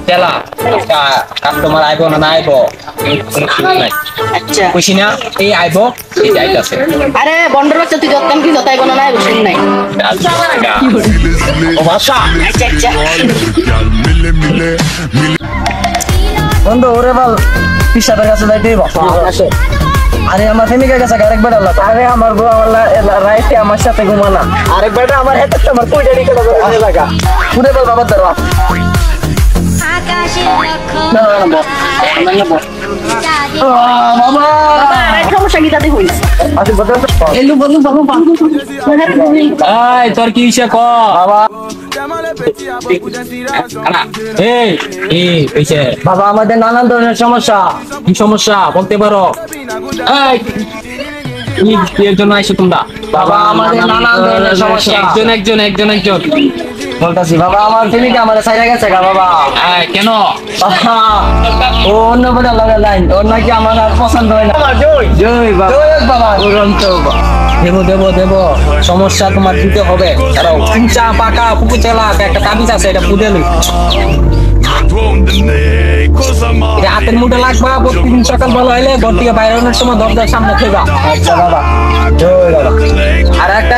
তেলা কাস্টমার আইবো না আইবো আচ্ছা কইছি না এই আইবো এই যাইতাছে আরে বন্ডর বাচ্চা তুই যতক্ষণ কি যতাইব না নাই বুঝিস নাই ও ভাষা আচ্ছা আচ্ছা বন্ধু ওরে বল পিসাবের কাছে যাইতেই আরে আমার প্রেমিকার কাছে আরেকবার আল্লাহ আরে আমার বউ রাইতে আমার সাথে ঘুমানা আরেকবার আমার হেতে আমার কইটা দিকে লাগা পুরে বল বাবা দরবা বাবা সমস্যা কি তাতে হইছে আচ্ছা বল এলু বলু বাবু এই তোর কি ইচ্ছা ক বাবা এই এই কইছে বাবা আমাদের নানান ধরনের সমস্যা কি সমস্যা বলতে পারো এই কি এর জন্য আইছো তোমরা বাবা আমাদের নানান ধরনের সমস্যা একজন বলতাছি বাবা আমার প্রেমিকা আমার সাইরা গেছে গা বাবা কেন বাবা ও অন্য বলে লাগা লাইন ওর নাকি আমার আর পছন্দ হয় না জয় বাবা জয় বাবা উড়ন্ত দেব সমস্যা তোমার দিতে হবে কারণ কুচা পাকা পুকুর চালা একটা তাবিজ আছে এটা পুজে লই এটা হাতের মুঠে লাগবা প্রতিদিন সকাল বেলা হইলে ঘর থেকে বাইরে হওয়ার সময় দরজার সামনে থেবা আচ্ছা বাবা জয় বাবা আর একটা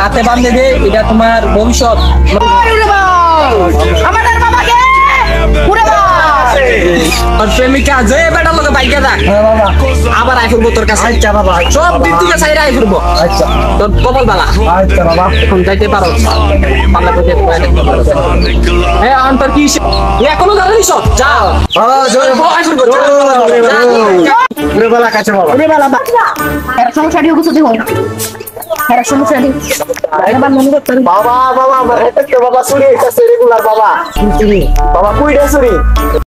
হাতে বাঁধে দে এটা তোমার ভবিষ্যৎ আমাদের বাবাকে পুরে বল আর প্রেমিকা যে বেটা লোকে বাইকে থাক হ্যাঁ বাবা আবার আই ফুরবো তোর কাছে আচ্ছা বাবা সব দিক থেকে সাইরা আই ফুরবো আচ্ছা তোর কপাল বালা আচ্ছা বাবা এখন যাইতে পারো পাল্লা করে হ্যাঁ অন্তর কি এখনো দাঁড়ালি সব যাও বাবা জয় পুরে বলা কাছে বাবা পুরে বল বাবা এর সমস্যা দিও কিছু দিও এর সমস্যা দিও এবার মনে করতে বাবা বাবা আমার হেতে বাবা চুরি এটা রেগুলার বাবা বাবা কইটা চুরি